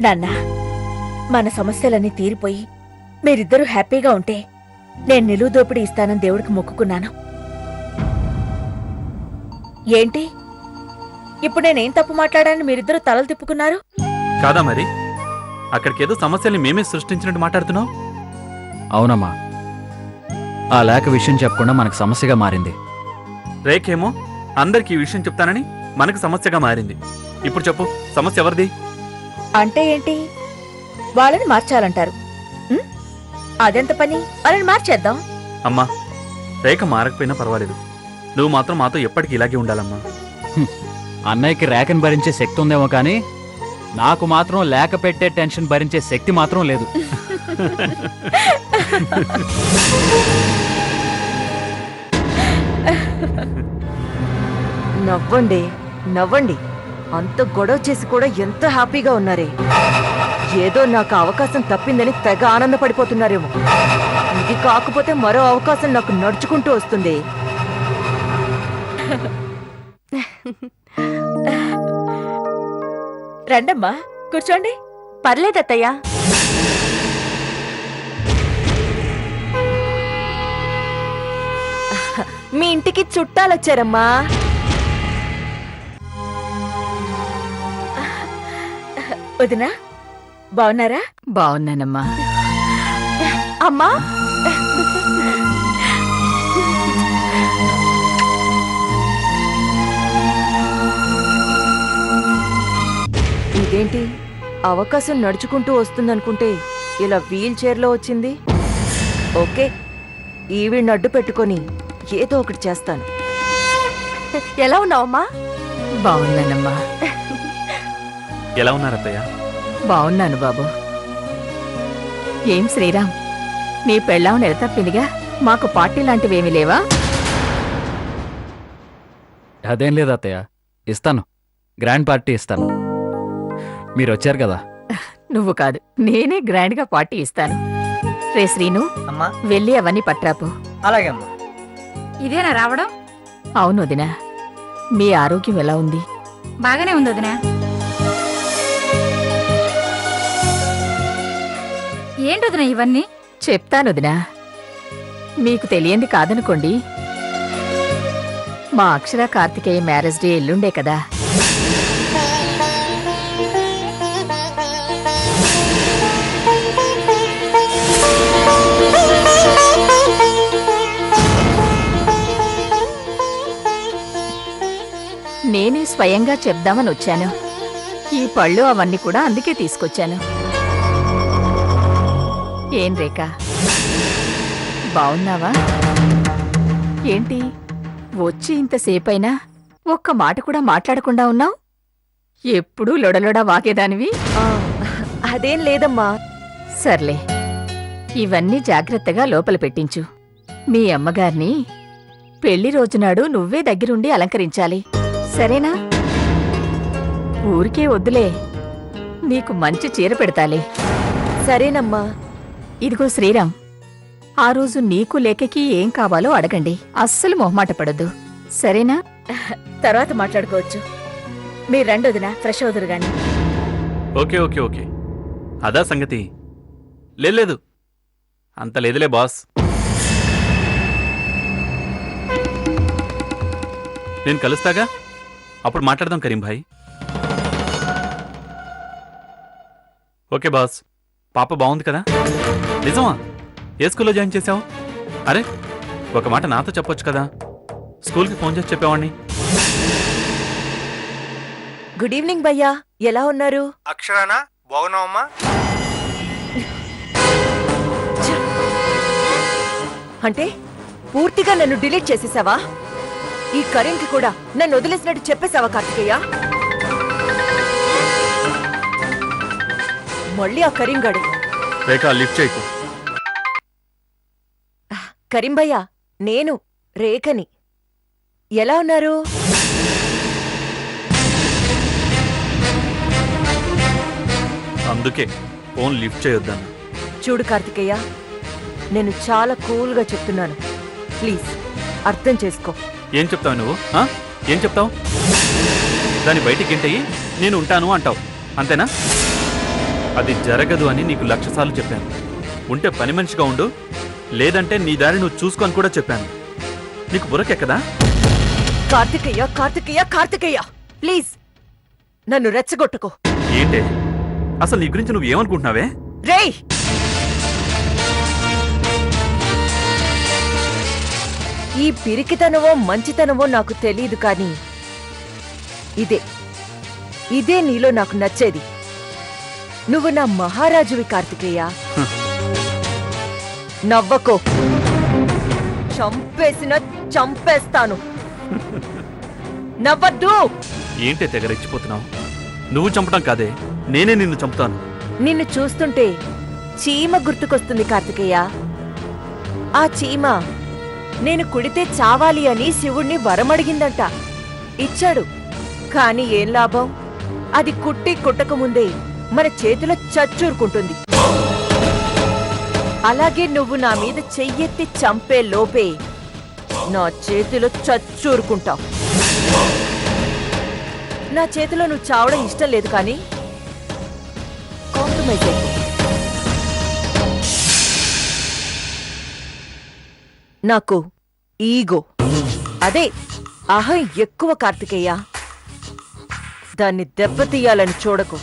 నాన్న, మన సమస్యలన్నీ తీరిపోయి మీరిద్దరూ హ్యాపీగా ఉంటే నేను నిలువు దోపిడీ ఇస్తానని దేవుడికి మొక్కుకున్నాను. ఏంటి ఇప్పుడు నేనేం తప్పు మాట్లాడానని మీరిద్దరూ తలలు తిప్పుకున్నారు? కాదా మరి, అక్కడికేదో సమస్యల్ని మేమే సృష్టించినట్టు మాట్లాడుతున్నావు. అవునమ్మా, ఆ లేక విషయం చెప్పకుండా మనకు సమస్యగా మారింది. రేఖేమో అందరికి ఈ విషయం చెప్తానని మనకు సమస్యగా మారింది. ఇప్పుడు చెప్పు, సమస్య ఎవరిది? అంటే ఏంటి? వాళ్ళని మార్చాలంటారు. అదెంత పని? వాళ్ళని మార్చేద్దాం. అమ్మా, రేఖ మారకపోయినా పర్వాలేదు, నువ్వు మాత్రం మాతో ఎప్పటికీ ఇలాగే ఉండాలమ్మా. అన్నయ్యకి రేఖను భరించే శక్తి ఉందేమో కానీ నాకు మాత్రం లేక పెట్టే టెన్షన్ భరించే శక్తి మాత్రం లేదు. నవ్వండి, నవ్వండి. అంత గొడవ చేసి కూడా ఎంత హ్యాపీగా ఉన్నారే. ఏదో నాకు అవకాశం తప్పిందని తెగ ఆనందపడిపోతున్నారేమో. ఇది కాకపోతే మరో అవకాశం నాకు నడుచుకుంటూ వస్తుంది. రండమ్మా, కూర్చోండి. పర్లేదత్తయ్యా. మీ ఇంటికి చుట్టాలొచ్చారమ్మా. వదినా, బాగున్నారా? బాగున్నానమ్మా. అమ్మా, ఇదేంటి అవకాశం నడుచుకుంటూ వస్తుందనుకుంటే ఇలా వీల్ చైర్లో వచ్చింది. ఓకే, ఈవిడ్ని అడ్డు పెట్టుకొని ఏదో ఒకటి చేస్తాను. ఎలా ఉన్నావమ్మా? బాగున్నానమ్మా. ఎలా ఉన్నారత్తయ్య? బాగున్నాను బాబు. ఏం శ్రీరామ్, నీ పెళ్ళాం నెలతప్పిందిగా, మాకు పార్టీ లాంటివేమీ లేవా? అదేం లేదు అత్తయ్య, ఇస్తాను. గ్రాండ్ పార్టీ ఇస్తాను. మీరు వచ్చారు కదా. నువ్వు కాదు, నేనే గ్రాండ్గా పార్టీ ఇస్తాను. రే శ్రీను, అమ్మా, వెళ్ళి అవన్నీ పట్రాపు. అలాగే అమ్మా. ఇదేనా రావడం? అవును వదినా. మీ ఆరోగ్యం ఎలా ఉంది? బాగానే ఉంది వదినా. ఏంటి వదినా ఇవన్నీ? చెప్తాను వదినా. మీకు తెలియంది కాదనుకోండి, మా అక్షర కార్తికేయ మ్యారేజ్ డే ఎల్లుండే కదా. నేనే స్వయంగా చెప్దామని వచ్చాను. ఈ పళ్ళు అవన్నీ కూడా అందుకే తీసుకొచ్చాను. ఏం రేఖ, బావున్నావా? ఏంటి వచ్చి ఇంతసేపైనా ఒక్క మాట కూడా మాట్లాడకుండా ఉన్నావు? ఎప్పుడూ లొడలొడ వాగేదానివి. అదేం లేదమ్మా. సర్లే, ఇవన్నీ జాగ్రత్తగా లోపల పెట్టించు. మీ అమ్మగారిని పెళ్లి రోజునాడు నువ్వే దగ్గరుండి అలంకరించాలి, సరేనా? ఊరికే వద్దులే, నీకు మంచి చీర పెడతాలే. సరేనమ్మా. ఇదిగో శ్రీరామ్, ఆ రోజు నీకు లేఖకి ఏం కావాలో అడగండి, అస్సలు మొహమాట పడద్దు, సరేనా? తర్వాత మాట్లాడుకోవచ్చు. మీరు రండి వదినా, ఫ్రెష్ అవుదురు గాని. ఓకే ఓకే ఓకే, అదా సంగతి. లేదు, అంత లేదులే బాస్. నేను కలుస్తాగా, అప్పుడు మాట్లాడదాం కరీం భాయ్. Okay boss. పాప బాగుంది కదా? నిజమా? ఏ స్కూల్లో జాయిన్ చేశావు? అరే, ఒక మాట నాతో చెప్పొచ్చు కదా, స్కూల్కి ఫోన్ చేసి చెప్పేవాడిని. గుడ్ ఈవినింగ్ భయ్యా, ఎలా ఉన్నారు? అక్షరానా, బాగున్నావమ్మా? అంటే పూర్తిగా నన్ను డిలీట్ చేసేసావా? ఈ కరీంకి కూడా నన్ను వదిలేసినట్టు చెప్పేశావా కార్తికేయ? మళ్ళీ ఆ కరీం గడు. రేఖ, లిఫ్ట్ చేయకు. కరీం భయ్యా, నేను రేఖని. ఎలా ఉన్నారు? అందుకే ఫోన్ లిఫ్ట్ చేయొద్దన్నా. చూడు కార్తికేయ, నేను చాలా కూల్గా చెప్తున్నాను. ప్లీజ్ అర్థం చేసుకో. ఏం చెప్తావు నువ్వు ఆ? ఏం చెప్తావు? దాన్ని బయటికి గెంటయి నేను ఉంటాను అంటావు అంతేనా? అది జరగదు అని నీకు 1,00,000 సార్లు చెప్పాను. ఉంటే పని మనిషిగా ఉండు, లేదంటే నీ దారి నువ్వు చూసుకొని కూడా చెప్పాను. నీకు బుర్రకెక్కదా? కార్తికేయ, కార్తికేయ, కార్తికేయ, ప్లీజ్ నన్ను రెచ్చగొట్టుకో. ఏంటే అసలు నీ గురించి నువ్వు ఏమనుకుంటున్నావే? రేయ్, ఈ పిరికితనమో మంచితనమో నాకు తెలీదు కానీ ఇదే నీలో నాకు నచ్చేది. నువ్వు నా మహారాజువి కార్తికేయ. నవ్వకో, చంపేస్తాను. నవ్వద్దు. ఏంటే తెగ రెచ్చిపోతున్నావు? నువ్వు చంపడం కాదే, నేనే నిన్ను చంపుతాను. నిన్ను చూస్తుంటే చీమ గుర్తుకొస్తుంది కార్తికేయ. ఆ చీమ నేను కుడితే చావాలి అని శివుణ్ణి వరమడిగిందంట. ఇచ్చాడు, కాని ఏం లాభం? అది కుట్టకముందే మన చేతిలో చచ్చూరుకుంటుంది. అలాగే నువ్వు నా మీద చెయ్యెత్తి చంపే లోపే నా చేతిలో చచ్చూరుకుంటావు. నా చేతిలో నువ్వు చావడం ఇష్టం లేదు కానీ కాంప్రమైజ్ అయిపో. నాకు ఈగో, అదే అహం ఎక్కువ కార్తికేయ. దాన్ని దెబ్బతీయాలని చూడకు,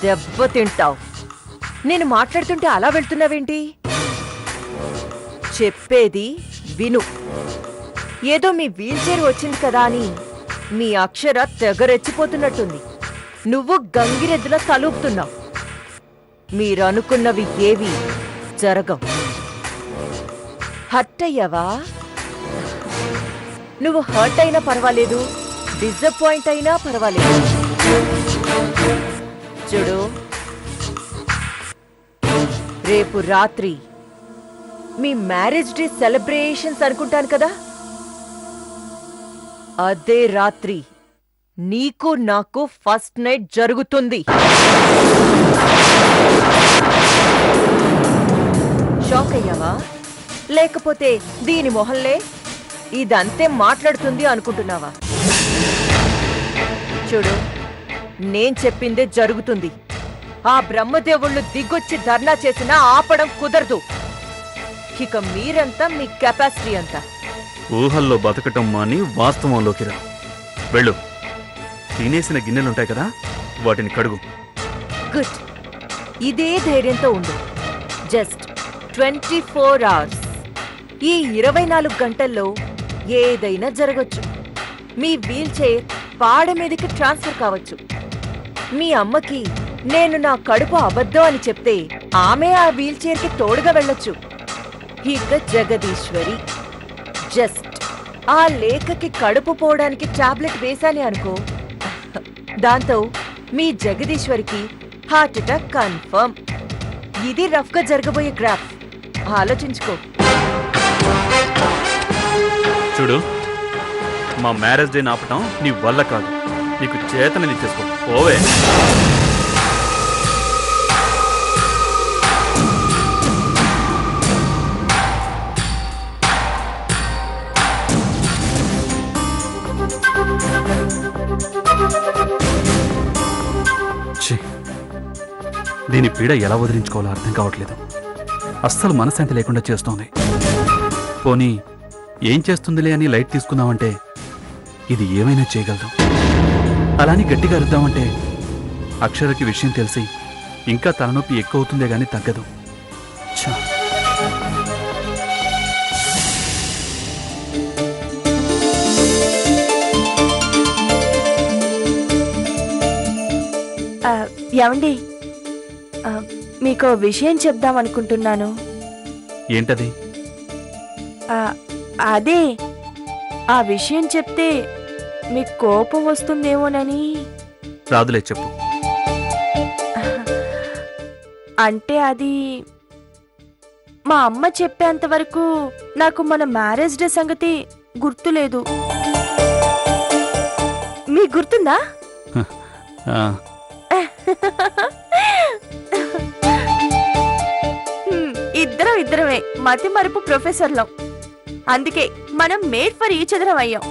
దెబ్బతింటావు. నేను మాట్లాడుతుంటే అలా వెళ్తున్నావేంటి? చెప్పేది విను. ఏదో మీ వీల్చైర్ వచ్చింది కదా అని మీ అక్షర తెగరెచ్చిపోతున్నట్టుంది. నువ్వు గంగిరెద్దులా తలూపుతున్నావు. మీరనుకున్నవి ఏవి జరగవు. హర్ట్ అయ్యావా? నువ్వు హర్ట్ అయినా పర్వాలేదు, డిసప్పాయింట్ అయినా పర్వాలేదు. చూడు, రేపు రాత్రి మీ మ్యారేజ్ డే సెలబ్రేషన్స్ అనుకుంటాను కదా, అదే రాత్రి నీకు నాకు ఫస్ట్ నైట్ జరుగుతుంది. షాక్ అయ్యావా? లేకపోతే దీని మొహంలే ఇదంతే మాట్లాడుతుంది అనుకుంటున్నావా? చూడు, నేను చెప్పిందే జరుగుతుంది. ఆ బ్రహ్మదేవుళ్ళు దిగొచ్చి ధర్నా చేసినా ఆపడం కుదరదు. ఇక మీరంతా మీ కెపాసిటీ అంతా. ఊహల్లో బతకటం మాని వాస్తవంలోకి రా. వెళ్ళు. తినేసిన గిన్నెలుంటాయి కదా, వాటిని కడుగు. గుడ్. ఇదే ధైర్యంతో ఉండు. Just 24 hours. ఈ 24 గంటల్లో ఏదైనా జరగచ్చు. మీ వీల్ చైర్ పాడ మీదకి ట్రాన్స్ఫర్ కావచ్చు. మీ అమ్మకి నేను నా కడుపు అబద్ధం అని చెప్తే ఆమె ఆ వీల్ చైర్కి తోడుగా వెళ్ళొచ్చు. ఇక జగదీశ్వరి జస్ట్ ఆ లేఖకి కడుపు పోవడానికి టాబ్లెట్ వేశానే అనుకో, దాంతో మీ జగదీశ్వరికి హార్ట్ అటాక్ కన్ఫర్మ్. ఇది రఫ్ గా జరగబోయే గ్రాఫ్. ఆలోచించుకో. చూడు, మా మ్యారేజ్ డే ఆపటం నీ వల్ల కాదు. నీకు చేతనని చేసుకో. ఓవే. దీని పీడ ఎలా వదిలించుకోవాలో అర్థం కావట్లేదు. అస్సలు మనశ్శాంతి లేకుండా చేస్తోంది. పోనీ ఏం చేస్తుందిలే అని లైట్ తీసుకుందామంటే ఇది ఏమైనా చేయగలదు. అలాని గట్టిగా అరుద్దామంటే అక్షరకి విషయం తెలిసి ఇంకా తలనొప్పి ఎక్కువ అవుతుందే గానీ తగ్గదు. ఛా! ఏమండి, మీకు విషయం చెప్దాం అనుకుంటున్నాను. ఏంటది? అదే, ఆ విషయం చెప్తే మీకు కోపం వస్తుందేమోనని. రాదులే, చెప్పు. అంటే అది మా అమ్మ చెప్పేంత వరకు నాకు మన మ్యారేజ్ డే సంగతి గుర్తులేదు. మీకు గుర్తుందా? ఇద్దరమే మతి మరుపు ప్రొఫెసర్లం. అందుకే మనం మేడ్ ఫర్ ఈచ్ అదర్ అయ్యాం.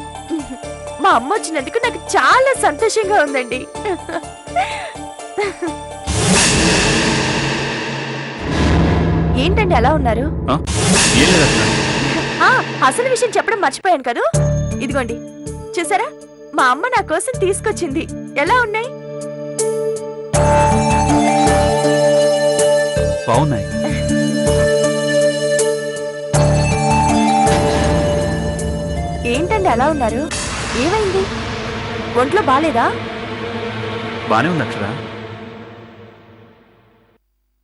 మా అమ్మ వచ్చినందుకు నాకు చాలా సంతోషంగా ఉందండి. ఏంటండి అలా ఉన్నారు? ఆ? ఏం లేదు అక్షర. అసలు విషయం చెప్పడం మర్చిపోయాను కదూ. ఇదిగోండి చూసారా, మా అమ్మ నా కోసం తీసుకొచ్చింది. ఎలా ఉన్నాయి? బాగున్నాయి. ఏంటండి అలా ఉన్నారు? ఏమైంది? ఒంట్లో బాలేదా? బానే ఉంది అక్షర.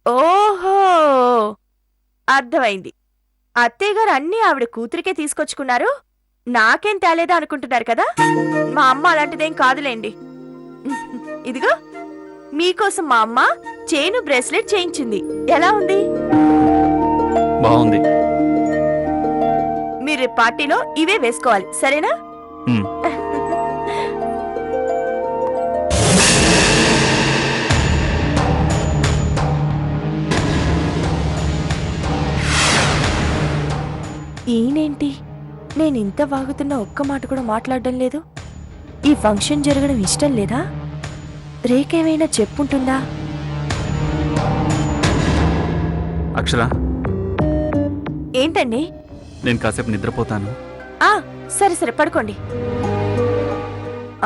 ఓహో, అర్థమైంది. అత్తయ్య గారు అన్నీ ఆవిడ కూతురికే తీసుకొచ్చుకున్నారు, నాకేం తేలేదా అనుకుంటున్నారు కదా. మా అమ్మ అలాంటిదేం కాదులేండి. ఇదిగో మీకోసం మా అమ్మ చైను బ్రేస్లెట్ చేయించింది. ఎలా ఉంది? బాగుంది. మీరు రేపు పార్టీలో ఇవే వేసుకోవాలి, సరేనా? ఉమ్. ఈయనేంటి నేను ఇంత వాగుతున్న ఒక్క మాట కూడా మాట్లాడడం లేదు? ఈ ఫంక్షన్ జరగడం ఇష్టం లేదా? రేకేమైనా చెప్పుంటుందా? అక్షర, ఏంటండి? నేను కాసేపు నిద్రపోతాను. సరే సరే పడుకోండి.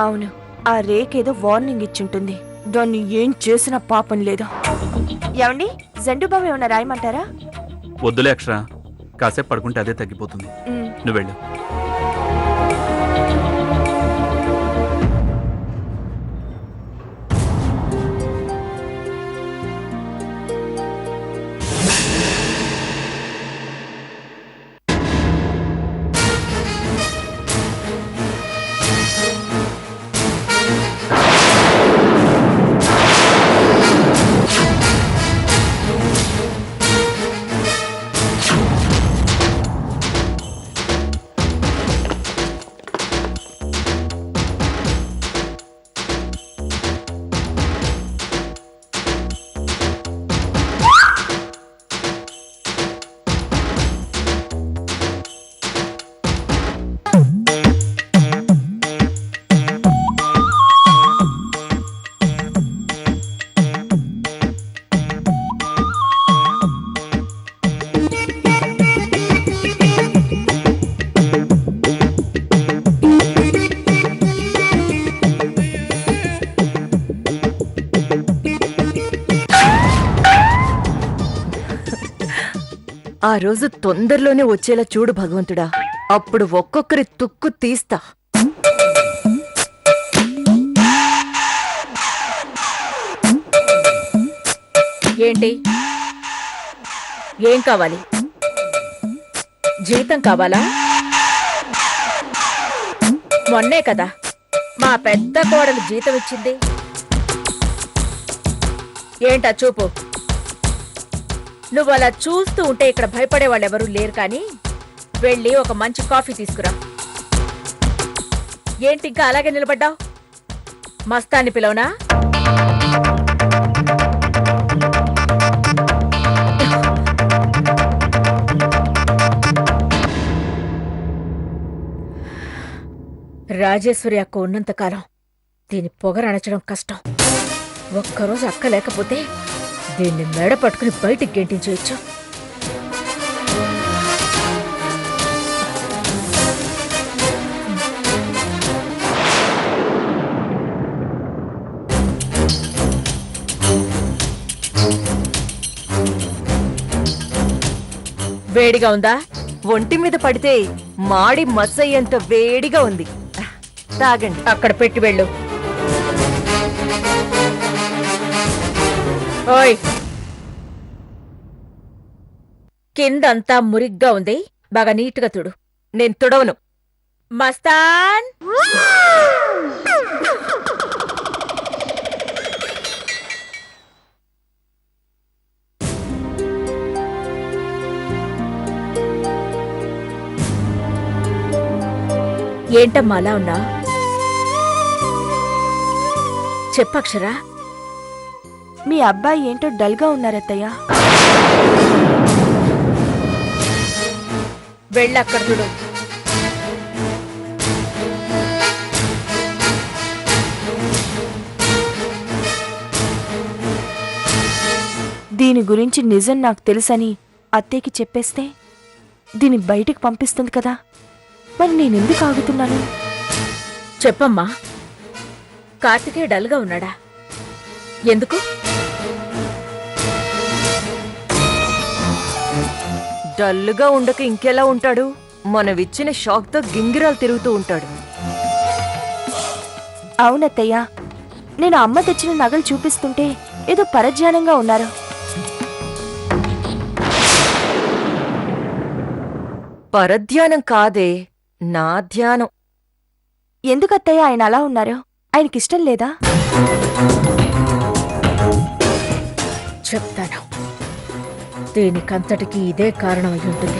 అవును, ఆ రేకేదో వార్నింగ్ ఇచ్చుంటుంది. దాన్ని ఏం చేసినా పాపం లేదు. ఏమండి, జండుబామ్ ఏమన్నా రాయమంటారా? వద్దులే అక్షర, కాసేపు పడుకుంటే అదే తగ్గిపోతుంది. నువ్వు వెళ్ళు. ఆ రోజు తొందరలోనే వచ్చేలా చూడు భగవంతుడా. అప్పుడు ఒక్కొక్కరి తుక్కు తీస్తా. ఏంటి? ఏం కావాలి? జీతం కావాలా? మొన్నే కదా మా పెద్ద కోడలు జీతం ఇచ్చింది. ఏంటా చూపు? నువ్వు అలా చూస్తూ ఉంటే ఇక్కడ భయపడే వాళ్ళెవరూ లేరు, కానీ వెళ్ళి ఒక మంచి కాఫీ తీసుకురా. ఏంటి ఇంకా అలాగే నిలబడ్డావు? మస్తాన్ని పిలవనా? రాజేశ్వరి అక్క ఉన్నంతకాలం దీని పొగరనచడం కష్టం. ఒక్కరోజు అక్క లేకపోతే దీన్ని మెడ పట్టుకుని బయటికి గెంటించవచ్చు. వేడిగా ఉందా? ఒంటి మీద పడితే మాడి మసయ్యంత వేడిగా ఉంది. తాగండి. అక్కడ పెట్టి వెళ్ళు. ఓయ్, కిందంతా మురిగ్గా ఉంది, బాగా నీట్గా తుడు. నేను తుడవను. మస్తాన్, ఏంటమ్మా అలా ఉన్నా? చెప్పక్షరా. మీ అబ్బాయి ఏంటో డల్గా ఉన్నారత్తయ్య. వెళ్ళక్కడ చూడు. దీని గురించి నిజం నాకు తెలుసని అత్తయ్యకి చెప్పేస్తే దీన్ని బయటికి పంపిస్తుంది కదా, మరి నేనెందుకు ఆగుతున్నాను? చెప్పమ్మా, కార్తికేయ డల్గా ఉన్నాడా? ఎందుకు? డల్లుగా ఉండక ఇంకెలా ఉంటాడు? మనవిచ్చిన షాక్తో గింగిరాలు తిరుగుతూ ఉంటాడు. అవునత్తయ్య, నేను అమ్మ తెచ్చిన నగలు చూపిస్తుంటే ఏదో పరధ్యానంగా ఉన్నారు. పరధ్యానం కాదే, నా ధ్యానం. ఎందుకత్తయ్య ఆయన అలా ఉన్నారు? ఆయనకిష్టం లేదా? చెప్తాను. దీనికంతటికి ఇదే కారణం అయి ఉంటుంది.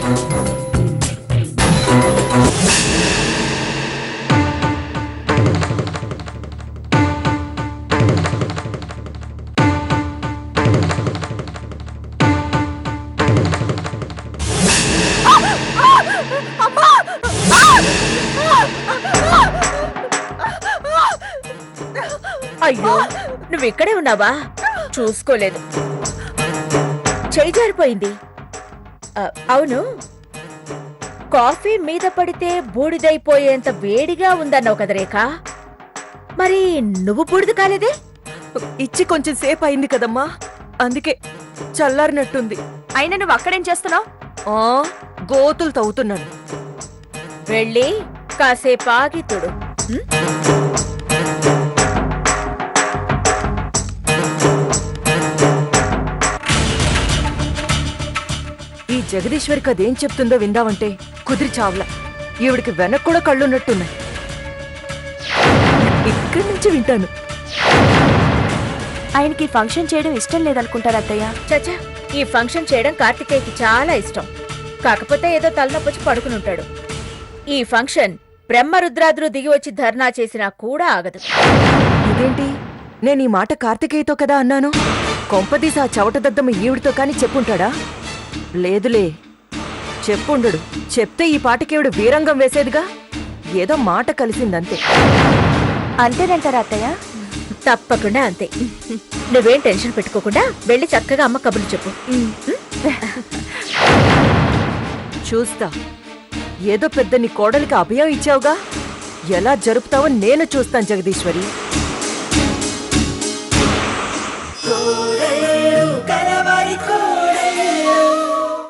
అయ్యో, నువ్వు ఇక్కడే ఉన్నావా? చూసుకోలేదు, చెయ్యి జారిపోయింది. అవును, కాఫీ మీద పడితే బూడిదైపోయేంత వేడిగా ఉందన్నావు కదా రేఖ, మరి నువ్వు బూడిద కాలేదే? ఇచ్చి కొంచెం సేపు అయింది కదమ్మా, అందుకే చల్లారినట్టుంది. అయినా నువ్వు అక్కడేం చేస్తున్నావు? ఆ, గోతులు తవ్వుతున్నాను. వెళ్ళి కాసేపు ఆగి తుడు. ఈ జగదీశ్వరికి అదేం చెప్తుందో విందామంటే కుదిరి చావుల. ఈవిడికి వెనక్కి కూడా కళ్ళున్నట్టున్నాయి. ఇక్కడి నుంచి వింటాను. ఆయనకి ఫంక్షన్ చేయడం ఇష్టం లేదనుకుంటారు అత్తయ్య. చచ్చా, ఈ ఫంక్షన్ చేయడం కార్తికేయకి చాలా ఇష్టం. కాకపోతే ఏదో తలనొప్పొచ్చి పడుకుని ఉంటాడు. ఈ ఫంక్షన్ బ్రహ్మరుద్రాదులు దిగి వచ్చి ధర్నా చేసినా కూడా ఆగదు. ఇదేంటి, నేను ఈ మాట కార్తికేయతో కదా అన్నాను? కొంపదీసి ఆ చవటదద్దమ్మ ఈవిడితో కాని చెప్పుంటాడా? లేదులే, చెప్పుండడు. చెప్తే ఈ పాటకేవిడు వీరంగం వేసేదిగా. ఏదో మాట కలిసిందంతే. అంతేనంటారా అత్తయ్య? తప్పకుండా అంతే. నువ్వేం టెన్షన్ పెట్టుకోకుండా వెళ్ళి చక్కగా అమ్మ కబుర్లు చెప్పు. చూస్తా. ఏదో పెద్ద నీ కోడలికి అభయం ఇచ్చావుగా, ఎలా జరుపుతావో నేను చూస్తాను జగదీశ్వరి.